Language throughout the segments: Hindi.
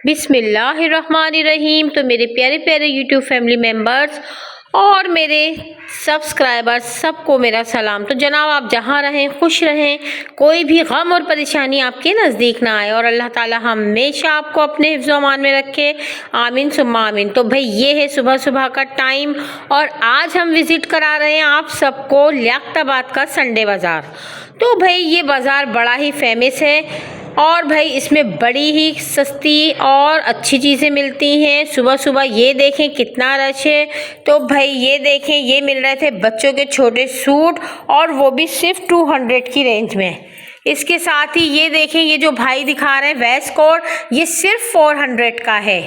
बिस्मिल्लाहिर्रहमानिर्रहीम। तो मेरे प्यारे प्यारे यूट्यूब फैमिली मेम्बर्स और मेरे सब्सक्राइबर्स सबको मेरा सलाम। तो जनाब, आप जहाँ रहें खुश रहें, कोई भी गम और परेशानी आपके नज़दीक ना आए और अल्लाह ताला हमेशा आपको अपने हिफ्ज़ अमान में रखे। आमीन सुम्मा आमीन। तो भाई ये है सुबह सुबह का टाइम और आज हम विज़िट करा रहे हैं आप सबको लियाकताबाद का संडे बाज़ार। तो भाई ये बाज़ार बड़ा ही फेमस है और भाई इसमें बड़ी ही सस्ती और अच्छी चीज़ें मिलती हैं। सुबह सुबह ये देखें कितना रश है। तो भाई ये देखें, ये मिल रहे थे बच्चों के छोटे सूट और वो भी सिर्फ 200 की रेंज में। इसके साथ ही ये देखें, ये जो भाई दिखा रहे हैं वेस्ट कोट, ये सिर्फ 400 का है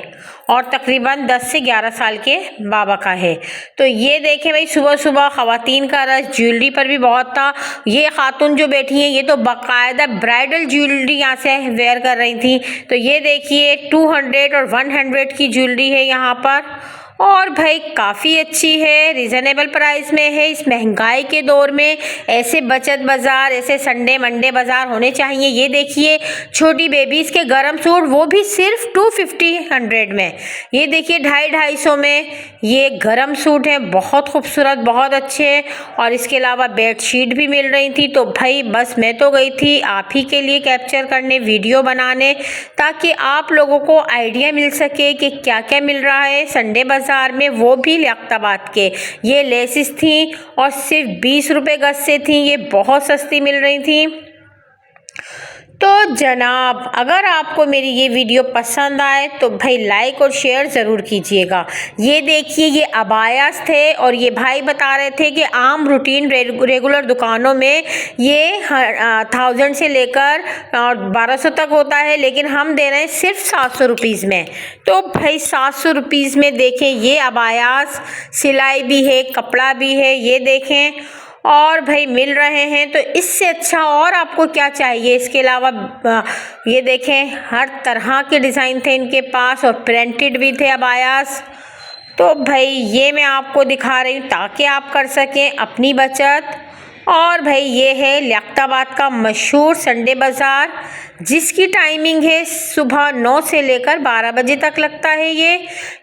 और तकरीबन 10 से 11 साल के बाबा का है। तो ये देखें भाई, सुबह सुबह ख़वातीन का रश, ज्वेलरी पर भी बहुत था। ये खातून जो बैठी हैं ये तो बाकायदा ब्राइडल ज्वेलरी यहाँ से वेयर कर रही थी। तो ये देखिए 200 और 100 की ज्वेलरी है यहाँ पर और भाई काफ़ी अच्छी है, रिजनेबल प्राइस में है। इस महंगाई के दौर में ऐसे बचत बाज़ार, ऐसे संडे मंडे बाज़ार होने चाहिए। ये देखिए छोटी बेबीज़ के गरम सूट, वो भी सिर्फ 250 में। ये देखिए 250 में ये गरम सूट है, बहुत खूबसूरत, बहुत अच्छे। और इसके अलावा बेडशीट भी मिल रही थी। तो भाई बस मैं तो गई थी आप ही के लिए कैप्चर करने, वीडियो बनाने, ताकि आप लोगों को आइडिया मिल सके कि क्या क्या मिल रहा है संडे बाज़ार में, वो भी लियाकताबाद के। ये लेसिस थी और सिर्फ 20 रुपये गज से थी, ये बहुत सस्ती मिल रही थी। तो जनाब, अगर आपको मेरी ये वीडियो पसंद आए तो भाई लाइक और शेयर ज़रूर कीजिएगा। ये देखिए ये अबायास थे और ये भाई बता रहे थे कि आम रूटीन रेगुलर दुकानों में ये 1000 से लेकर 1200 तक होता है, लेकिन हम दे रहे हैं सिर्फ 700 रुपीज़ में। तो भाई 700 रुपीज़ में देखें, ये अबायास सिलाई भी है, कपड़ा भी है, ये देखें और भाई मिल रहे हैं। तो इससे अच्छा और आपको क्या चाहिए। इसके अलावा ये देखें हर तरह के डिज़ाइन थे इनके पास और प्रिंटेड भी थे अबायास। तो भाई ये मैं आपको दिखा रही हूँ ताकि आप कर सकें अपनी बचत। और भाई ये है लियाकताबाद का मशहूर संडे बाज़ार, जिसकी टाइमिंग है सुबह 9 से लेकर 12 बजे तक लगता है ये,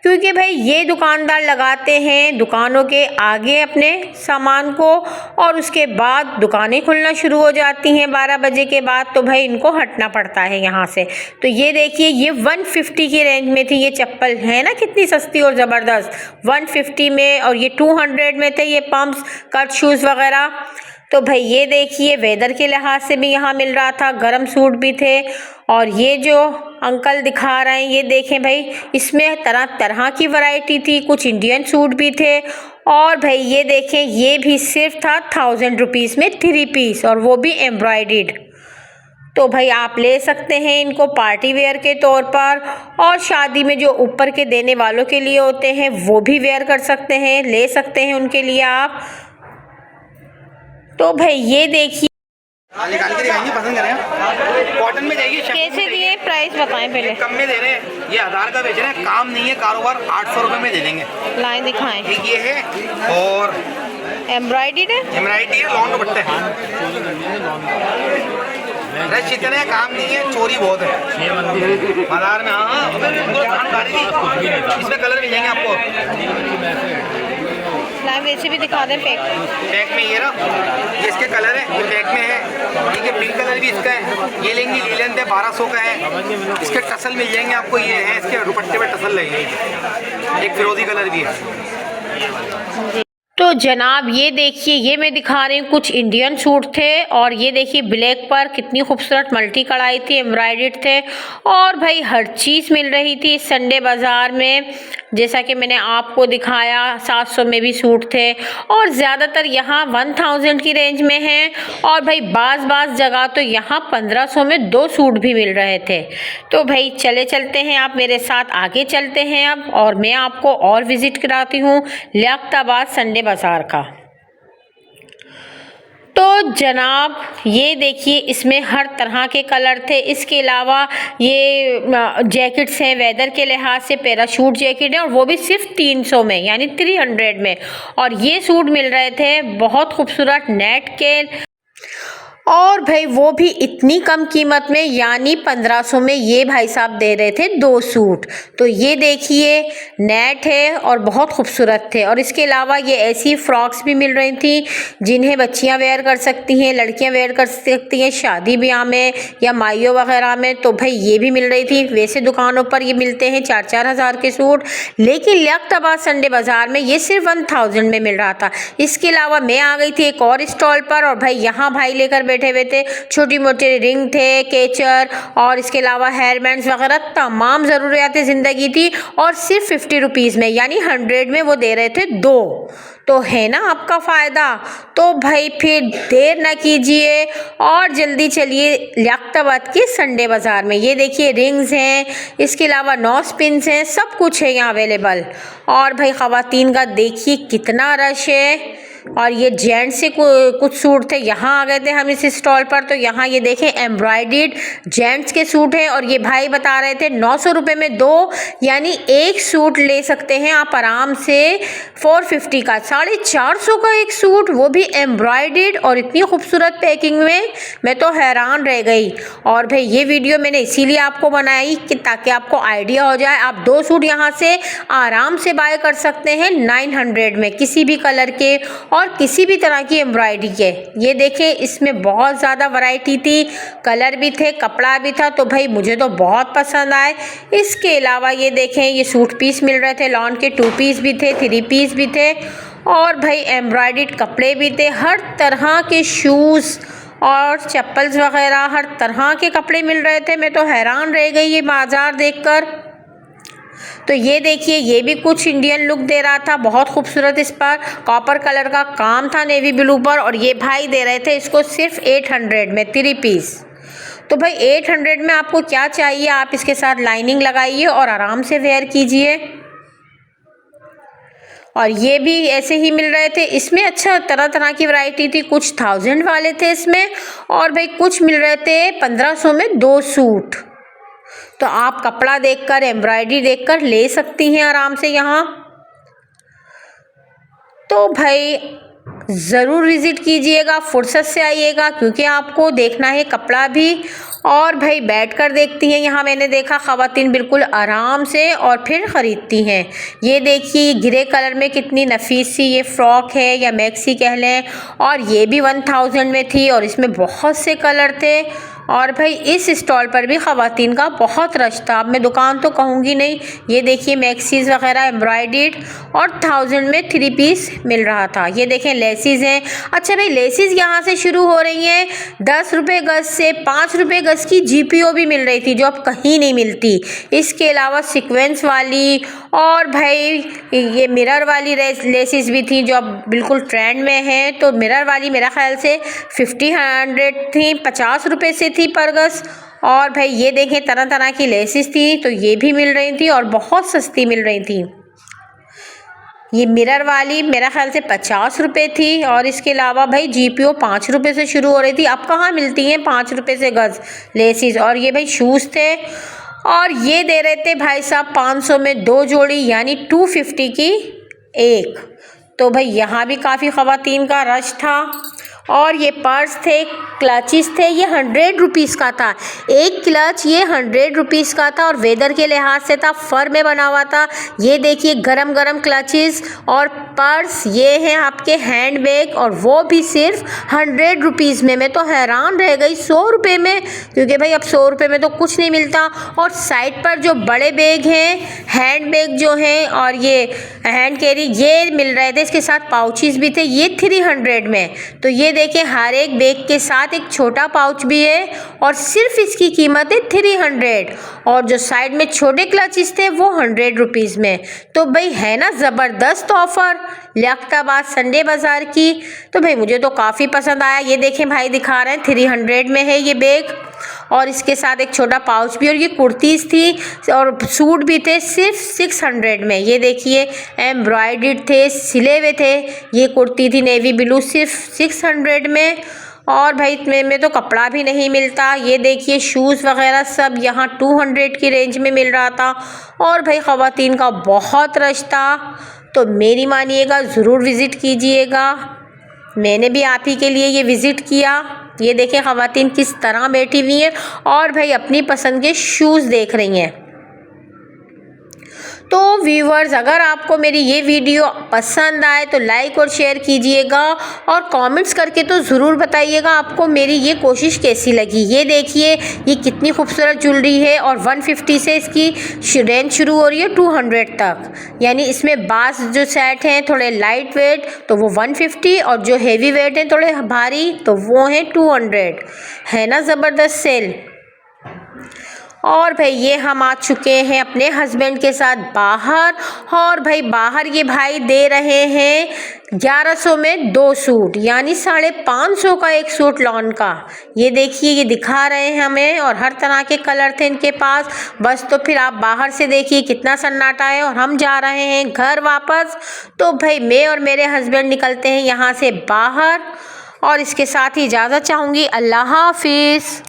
क्योंकि भाई ये दुकानदार लगाते हैं दुकानों के आगे अपने सामान को और उसके बाद दुकानें खुलना शुरू हो जाती हैं 12 बजे के बाद। तो भाई इनको हटना पड़ता है यहाँ से। तो ये देखिए ये 150 की रेंज में थी ये चप्पल, है ना कितनी सस्ती और ज़बरदस्त, 150 में। और ये 200 में थे ये पम्प्स, कट शूज़ वगैरह। तो भाई ये देखिए वेदर के लिहाज से भी यहाँ मिल रहा था, गरम सूट भी थे। और ये जो अंकल दिखा रहे हैं ये देखें भाई, इसमें तरह तरह की वैरायटी थी, कुछ इंडियन सूट भी थे। और भाई ये देखें ये भी सिर्फ था 1000 रुपीज़ में 3 पीस और वो भी एम्ब्रॉयडर्ड। तो भाई आप ले सकते हैं इनको पार्टी वेयर के तौर पर, और शादी में जो ऊपर के देने वालों के लिए होते हैं वो भी वेयर कर सकते हैं, ले सकते हैं उनके लिए आप। तो भाई ये देखिए निकाल के दिखाएंगे, पसंद करें। कॉटन में जाइए, कैसे दिए, प्राइस बताएं पहले। कम में दे रहे हैं, ये 1000 का बेच रहे हैं, काम नहीं है कारोबार, 800 रुपये में दे देंगे। लाइन दिखाएं। एक ये है और एम्ब्रॉयडर्ड है, एम्ब्रॉयडरी है, लॉन्ग दुपट्टे हैं। रश इतने हैं, काम नहीं है, चोरी बहुत है बाजार में। हाँ इसमें कलर मिल जाएंगे आपको। लाइन वैसे भी दिखा दें पैक। पैक में ये ना, ये इसके कलर है, ये पैक में है। ठीक है, पिंक कलर भी इसका है, ये लेंगे, ये लेंथ है 1200 का है। इसके टसल मिल जाएंगे आपको, ये है इसके दुपट्टे पे टसल लगेंगे। एक फिरोजी कलर भी है। तो जनाब ये देखिए ये मैं दिखा रही हूँ कुछ इंडियन सूट थे और ये देखिए ब्लैक पर कितनी खूबसूरत मल्टी कढ़ाई थी, एम्ब्रॉयडर्ड थे। और भाई हर चीज़ मिल रही थी इस संडे बाज़ार में, जैसा कि मैंने आपको दिखाया। 700 में भी सूट थे और ज़्यादातर यहाँ 1000 की रेंज में हैं। और भाई बाज़ जगह तो यहाँ 1500 में 2 सूट भी मिल रहे थे। तो भाई चलते हैं, आप मेरे साथ आगे चलते हैं अब और मैं आपको और विज़िट कराती हूँ लियाकताबाद संडे बाज़ार का। तो जनाब ये देखिए इसमें हर तरह के कलर थे। इसके अलावा ये जैकेट्स हैं वेदर के लिहाज से, पैराशूट जैकेट है और वो भी सिर्फ 300 में यानी 300 में। और ये सूट मिल रहे थे बहुत खूबसूरत नेट के। और भाई वो भी इतनी कम कीमत में, यानी 1500 में ये भाई साहब दे रहे थे 2 सूट। तो ये देखिए नेट है और बहुत खूबसूरत थे। और इसके अलावा ये ऐसी फ्रॉक्स भी मिल रही थी जिन्हें बच्चियां वेयर कर सकती हैं, लड़कियां वेयर कर सकती हैं शादी ब्याह में या माइयों वगैरह में। तो भाई ये भी मिल रही थी। वैसे दुकानों पर ये मिलते हैं 4-4 हज़ार के सूट, लेकिन लियाकताबाद संडे बाज़ार में ये सिर्फ 1000 में मिल रहा था। इसके अलावा मैं आ गई थी एक और स्टॉल पर, और भाई यहाँ भाई लेकर बैठे हुए थे छोटी मोटी रिंग थे, केचर और इसके अलावा हेयर बैंड्स वगैरह तमाम ज़रूरियात ज़िंदगी थी, और सिर्फ 50 रुपीज़ में, यानी 100 में वो दे रहे थे 2। तो है ना आपका फ़ायदा। तो भाई फिर देर ना कीजिए और जल्दी चलिए लियाकताबाद के संडे बाज़ार में। ये देखिए रिंग्स हैं, इसके अलावा नॉस पिन्स हैं, सब कुछ है यहाँ अवेलेबल। और भाई ख़वातीन का देखिए कितना रश है। और ये जेंट्स से कुछ सूट थे, यहाँ आ गए थे हम इस स्टॉल पर। तो यहाँ ये देखें एम्ब्रॉयडर्ड जेंट्स के सूट हैं, और ये भाई बता रहे थे 900 रुपये में 2, यानी एक सूट ले सकते हैं आप आराम से 450 का, 450 का एक सूट, वो भी एम्ब्रॉयडर्ड और इतनी खूबसूरत पैकिंग में। मैं तो हैरान रह गई। और भाई ये वीडियो मैंने इसीलिए आपको बनाई कि ताकि आपको आइडिया हो जाए। आप 2 सूट यहाँ से आराम से बाय कर सकते हैं 900 में, किसी भी कलर के और किसी भी तरह की एम्ब्रॉयडरी के। ये देखें इसमें बहुत ज़्यादा वैरायटी थी, कलर भी थे, कपड़ा भी था। तो भाई मुझे तो बहुत पसंद आए। इसके अलावा ये देखें ये सूट पीस मिल रहे थे, लॉन के 2 पीस भी थे, 3 पीस भी थे, और भाई एम्ब्रॉयडर्ड कपड़े भी थे, हर तरह के शूज़ और चप्पल्स वगैरह हर तरह के कपड़े मिल रहे थे। मैं तो हैरान रह गई ये बाज़ार देखकर। तो ये देखिए ये भी कुछ इंडियन लुक दे रहा था, बहुत खूबसूरत। इस पर कॉपर कलर का काम था नेवी ब्लू पर, और ये भाई दे रहे थे इसको सिर्फ 800 में 3 पीस। तो भाई 800 में आपको क्या चाहिए, आप इसके साथ लाइनिंग लगाइए और आराम से वेयर कीजिए। और ये भी ऐसे ही मिल रहे थे। इसमें अच्छा तरह तरह की वैरायटी थी, कुछ 1000 वाले थे इसमें, और भाई कुछ मिल रहे थे 1500 में 2 सूट। तो आप कपड़ा देखकर, एम्ब्रॉयडरी देखकर ले सकती हैं आराम से यहाँ। तो भाई ज़रूर विज़िट कीजिएगा, फुर्सत से आइएगा, क्योंकि आपको देखना है कपड़ा भी। और भाई बैठकर देखती हैं, यहाँ मैंने देखा ख़वातीन बिल्कुल आराम से और फिर ख़रीदती हैं। ये देखिए ग्रे कलर में कितनी नफीस सी ये फ़्रॉक है या मैक्सी कह लें, और ये भी 1000 में थी, और इसमें बहुत से कलर थे। और भाई इस स्टॉल पर भी ख़वातीन का बहुत रश था। अब मैं दुकान तो कहूँगी नहीं। ये देखिए मैक्सीज़ वगैरह एम्ब्रॉयडर्ड, और 1000 में 3 पीस मिल रहा था। ये देखें लेसिस हैं। अच्छा भाई लेसिस यहाँ से शुरू हो रही हैं 10 रुपये गज से, 5 रुपये गज की GPO भी मिल रही थी जो अब कहीं नहीं मिलती। इसके अलावा सीक्वेंस वाली और भाई ये मिरर वाली लेसिस भी थी जो अब बिल्कुल ट्रेंड में है। तो मिरर वाली मेरा ख्याल से 50-100 थी, 50 रुपये से थी पर गज। और भाई ये देखें तरह तरह की लेसिस थी, तो ये भी मिल रही थी और बहुत सस्ती मिल रही थी। ये मिरर वाली मेरा ख्याल से 50 रुपये थी, और इसके अलावा भाई GPO 5 रुपये से शुरू हो रही थी। अब कहाँ मिलती हैं 5 रुपये से गज लेसिस। और ये भाई शूज़ थे, और ये दे रहे थे भाई साहब 500 में 2 जोड़ी, यानी 250 की एक। तो भाई यहाँ भी काफ़ी ख़वातीन का रश था। और ये पर्स थे, क्लचेस थे, ये 100 रुपीज़ का था एक क्लच, ये 100 रुपीज़ का था, और वेदर के लिहाज से था, फर में बना हुआ था। ये देखिए गरम गरम क्लचेस और पर्स, ये हैं आपके हैंड बैग, और वो भी सिर्फ 100 रुपीज़ में। मैं तो हैरान रह गई 100 रुपये में, क्योंकि भाई अब 100 रुपये में तो कुछ नहीं मिलता। और साइड पर जो बड़े बैग हैं, हैंड बैग जो हैं, और ये हैंड कैरी, ये मिल रहे थे। इसके साथ पाउचेस भी थे, ये 300 में। तो ये देखिए हर एक बैग के साथ एक छोटा पाउच भी है, और सिर्फ इसकी कीमत है 300। और जो साइड में छोटे क्लचेस थे वो 100 रुपीज़ में। तो भाई है ना ज़बरदस्त ऑफ़र लियाकताबाद संडे बाज़ार की। तो भाई मुझे तो काफ़ी पसंद आया। ये देखें भाई दिखा रहे हैं 300 में है ये बैग, और इसके साथ एक छोटा पाउच भी। और ये कुर्तीज़ थी और सूट भी थे सिर्फ 600 में। ये देखिए एम्ब्रॉयडर्ड थे, सिले हुए थे। ये कुर्ती थी नेवी ब्लू, सिर्फ 600 में। और भाई में तो कपड़ा भी नहीं मिलता। ये देखिए शूज़ वगैरह सब यहाँ 200 की रेंज में मिल रहा था। और भाई ख़वातीन का बहुत रश था। तो मेरी मानिएगा ज़रूर विज़िट कीजिएगा। मैंने भी आप ही के लिए ये विज़िट किया। ये देखें ख़वातीन किस तरह बैठी हुई हैं और भाई अपनी पसंद के शूज़ देख रही हैं। तो व्यूवर्स, अगर आपको मेरी ये वीडियो पसंद आए तो लाइक और शेयर कीजिएगा और कमेंट्स करके तो ज़रूर बताइएगा आपको मेरी ये कोशिश कैसी लगी। ये देखिए ये कितनी खूबसूरत ज्वेलरी है और 150 से इसकी रेंज शुरू हो रही है 200 तक। यानी इसमें बास जो सेट हैं थोड़े लाइट वेट तो वो 150 और जो हेवी वेट हैं थोड़े भारी तो वो हैं 200। है ना ज़बरदस्त सेल। और भाई ये हम आ चुके हैं अपने हस्बैंड के साथ बाहर और भाई बाहर ये भाई दे रहे हैं 1100 में 2 सूट, यानी 550 का एक सूट लॉन का। ये देखिए ये दिखा रहे हैं हमें और हर तरह के कलर थे इनके पास। बस तो फिर आप बाहर से देखिए कितना सन्नाटा है और हम जा रहे हैं घर वापस। तो भाई मैं और मेरे हस्बैंड निकलते हैं यहाँ से बाहर और इसके साथ ही इजाज़त चाहूँगी। अल्लाह हाफिज़।